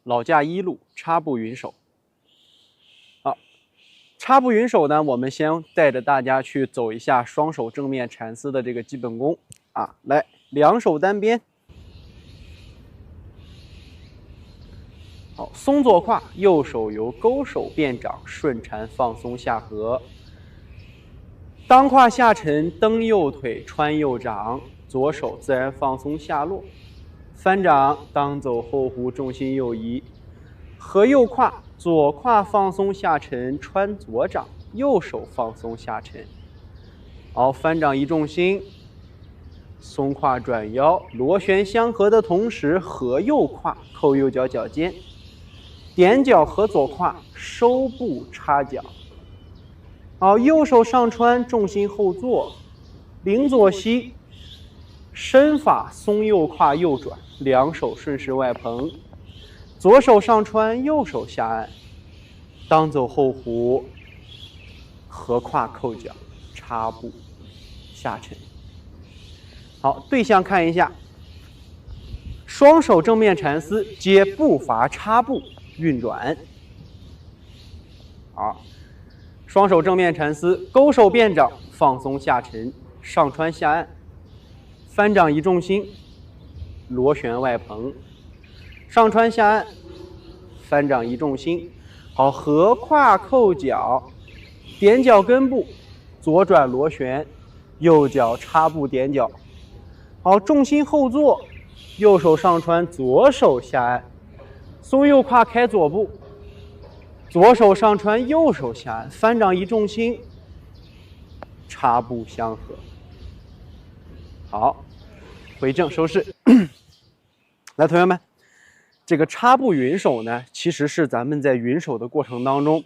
老架一路插步云手。插步云手呢，我们先带着大家去走一下双手正面缠丝的这个基本功啊。来，两手单边，好，松左胯，右手由勾手变掌，顺缠放松下合。当胯下沉，蹬右腿，穿右掌，左手自然放松下落。翻掌，当走后弧，重心右移，合右胯。左胯放松下沉，穿左掌，右手放松下沉。好，翻掌移重心，松胯转腰，螺旋相合的同时合右胯，扣右脚脚尖，点脚合左胯，收步插脚。好，右手上穿，重心后坐，领左膝，身法松右胯右转，两手顺势外蓬。左手上穿，右手下按，当走后弧，合胯扣脚，插步下沉。好，对象看一下，双手正面缠丝，接步伐插步运转。好，双手正面缠丝，勾手变掌，放松下沉，上穿下按，翻掌移重心，螺旋外蓬。上穿下按，翻掌移重心，好，合胯扣脚，点脚跟步，左转螺旋，右脚插步点脚，好，重心后坐，右手上穿，左手下按，松右胯开左步，左手上穿，右手下按，翻掌移重心，插步相合。好，回正收势。来，同学们。这个插步云手呢，其实是咱们在云手的过程当中，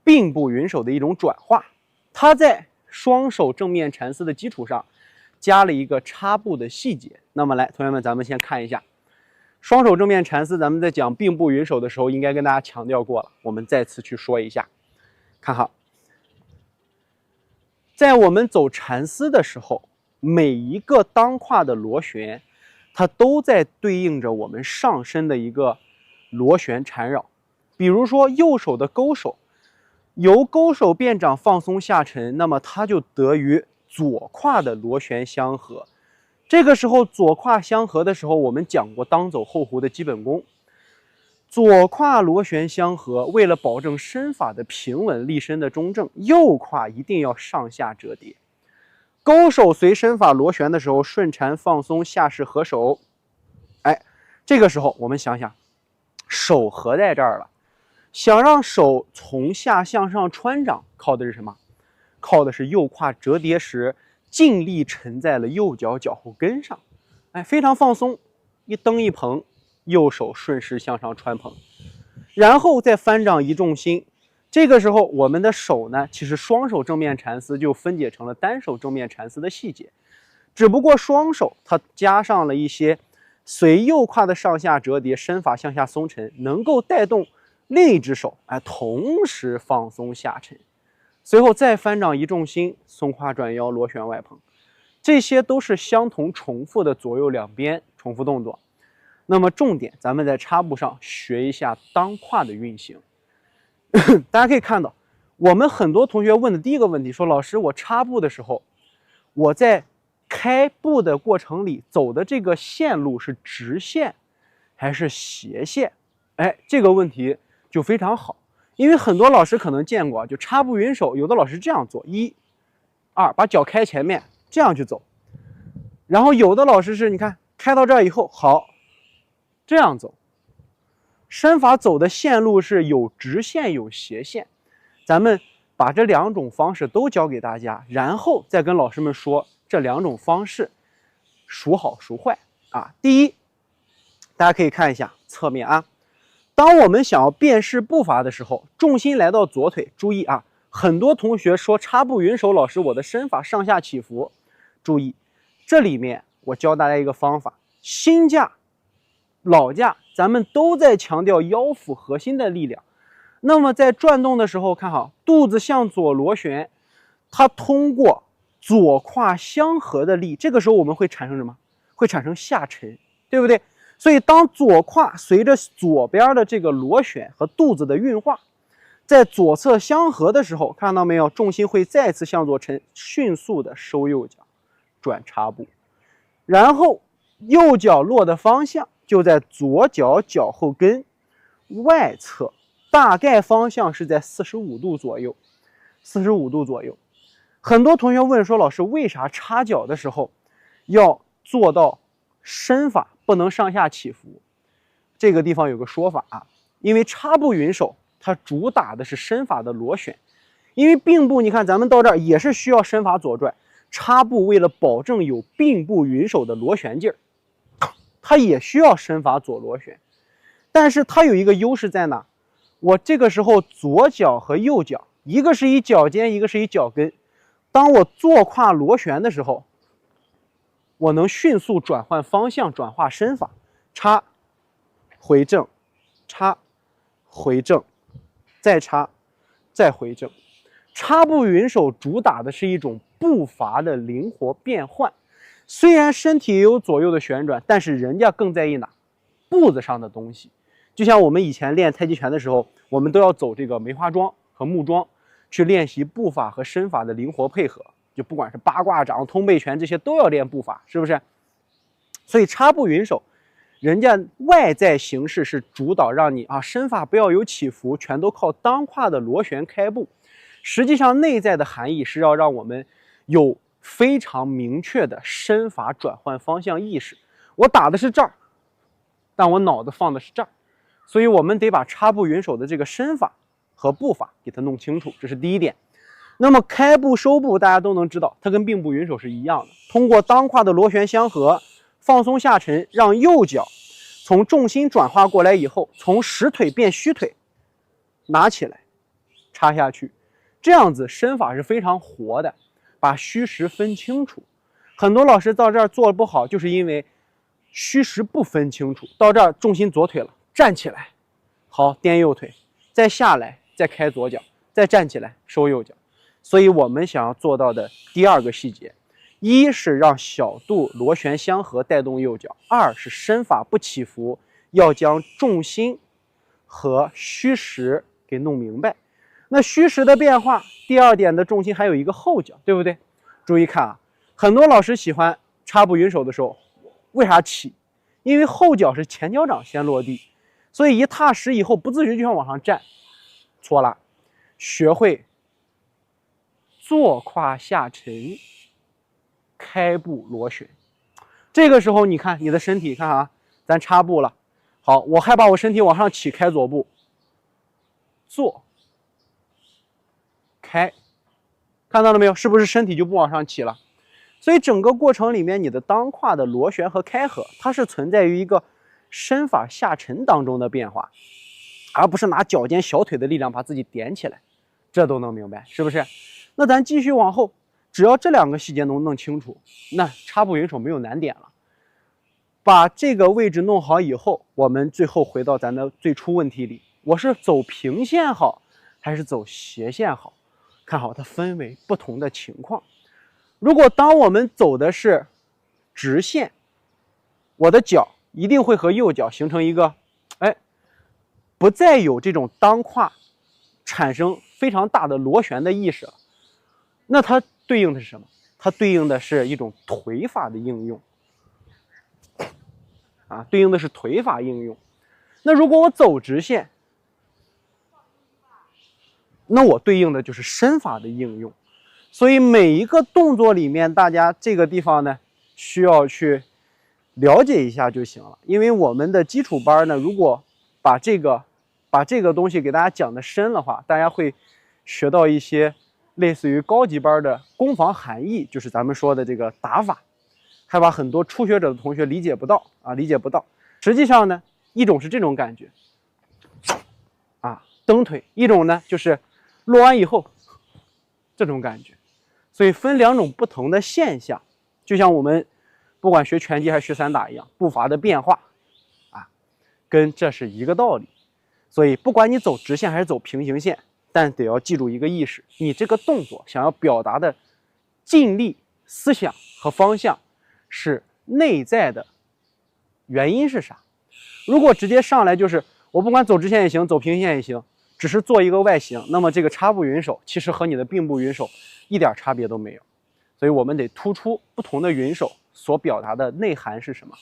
并步云手的一种转化。它在双手正面缠丝的基础上，加了一个插步的细节。那么来，同学们，咱们先看一下双手正面缠丝。咱们在讲并步云手的时候，应该跟大家强调过了，我们再次去说一下。看好，在我们走缠丝的时候，每一个当胯的螺旋，它都在对应着我们上身的一个螺旋缠绕。比如说右手的勾手，由勾手变掌放松下沉，那么它就得于左胯的螺旋相合。这个时候左胯相合的时候，我们讲过当走后弧的基本功。左胯螺旋相合，为了保证身法的平稳、立身的中正，右胯一定要上下折叠。勾手随身法螺旋的时候，顺缠放松，下势合手。哎，这个时候我们想想，手合在这儿了，想让手从下向上穿掌，靠的是什么？靠的是右胯折叠时尽力沉在了右脚脚后跟上。哎，非常放松，一蹬一蓬，右手顺势向上穿蓬，然后再翻掌移重心。这个时候我们的手呢，其实双手正面缠丝就分解成了单手正面缠丝的细节，只不过双手它加上了一些随右胯的上下折叠，身法向下松沉，能够带动另一只手同时放松下沉，随后再翻掌移重心，松胯转腰，螺旋外蓬，这些都是相同重复的左右两边重复动作。那么重点咱们在插步上学一下当胯的运行。大家可以看到，我们很多同学问的第一个问题说，老师，我插步的时候，我在开步的过程里走的这个线路是直线还是斜线？哎，这个问题就非常好，因为很多老师可能见过，就插步云手，有的老师这样做，1、2，把脚开前面，这样去走，然后有的老师是你看开到这儿以后，好，这样走。身法走的线路是有直线有斜线，咱们把这两种方式都教给大家，然后再跟老师们说这两种方式孰好孰坏啊。第一，大家可以看一下侧面啊，当我们想要辨识步伐的时候，重心来到左腿，注意啊，很多同学说插步云手，老师我的身法上下起伏，注意这里面我教大家一个方法，新架老架咱们都在强调腰腹核心的力量，那么在转动的时候，看好肚子向左螺旋，它通过左胯相合的力，这个时候我们会产生什么？会产生下沉，对不对？所以当左胯随着左边的这个螺旋和肚子的运化，在左侧相合的时候，看到没有？重心会再次向左沉，迅速的收右脚，转插步，然后右脚落的方向就在左脚脚后跟外侧，大概方向是在45度左右。45度左右。很多同学问说，老师为啥插脚的时候要做到身法不能上下起伏？这个地方有个说法啊，因为插步云手它主打的是身法的螺旋，因为并步，你看咱们到这儿也是需要身法左转，插步为了保证有并步云手的螺旋劲儿，它也需要身法左螺旋，但是它有一个优势在哪？我这个时候左脚和右脚，一个是以脚尖，一个是以脚跟，当我坐胯螺旋的时候，我能迅速转换方向，转化身法，插回正，插回正，再插再回正。插步云手主打的是一种步伐的灵活变换，虽然身体也有左右的旋转，但是人家更在意哪？步子上的东西。就像我们以前练太极拳的时候，我们都要走这个梅花桩和木桩，去练习步法和身法的灵活配合。就不管是八卦掌、通背拳这些都要练步法，是不是？所以插步云手，人家外在形式是主导让你身法不要有起伏，全都靠当胯的螺旋开步。实际上内在的含义是要让我们有非常明确的身法转换方向意识。我打的是这儿，但我脑子放的是这儿，所以我们得把插步云手的这个身法和步法给它弄清楚，这是第一点。那么开步收步大家都能知道，它跟并步云手是一样的，通过当胯的螺旋相合，放松下沉，让右脚从重心转化过来以后，从实腿变虚腿，拿起来插下去，这样子身法是非常活的，把虚实分清楚。很多老师到这儿做的不好，就是因为虚实不分清楚，到这儿重心左腿了，站起来，好，颠右腿，再下来，再开左脚，再站起来，收右脚。所以我们想要做到的第二个细节，一是让小肚螺旋相合带动右脚，二是身法不起伏，要将重心和虚实给弄明白。那虚实的变化，第二点的重心还有一个后脚，对不对？注意看啊，很多老师喜欢插步云手的时候，为啥起？因为后脚是前脚掌先落地，所以一踏实以后不自觉就想往上站，错了，学会坐胯下沉，开步螺旋。这个时候你看你的身体，看啊，咱插步了，好，我还把我身体往上起，开左步，坐开，看到了没有？是不是身体就不往上起了？所以整个过程里面，你的当胯的螺旋和开合，它是存在于一个身法下沉当中的变化，而不是拿脚尖小腿的力量把自己点起来，这都能明白，是不是？那咱继续往后，只要这两个细节能弄清楚，那插步云手没有难点了。把这个位置弄好以后，我们最后回到咱的最初问题里，我是走平线好还是走斜线好？看好它分为不同的情况。如果当我们走的是直线，我的脚一定会和右脚形成一个不再有这种当胯产生非常大的螺旋的意识了。那它对应的是什么？它对应的是一种腿法的应用啊，对应的是腿法应用。那如果我走直线，那我对应的就是身法的应用。所以每一个动作里面，大家这个地方呢需要去了解一下就行了。因为我们的基础班呢，如果把这个东西给大家讲的深的话，大家会学到一些类似于高级班的攻防含义，就是咱们说的这个打法，还把很多初学者的同学理解不到。实际上呢，一种是这种感觉蹬腿，一种呢就是落完以后这种感觉。所以分两种不同的现象，就像我们不管学拳击还是学散打一样，步伐的变化跟这是一个道理。所以不管你走直线还是走平行线，但得要记住一个意识，你这个动作想要表达的尽力、思想和方向是内在的原因是啥？如果直接上来就是我不管走直线也行，走平线也行，只是做一个外形，那么这个叉步云手其实和你的并步云手一点差别都没有。所以我们得突出不同的云手所表达的内涵是什么。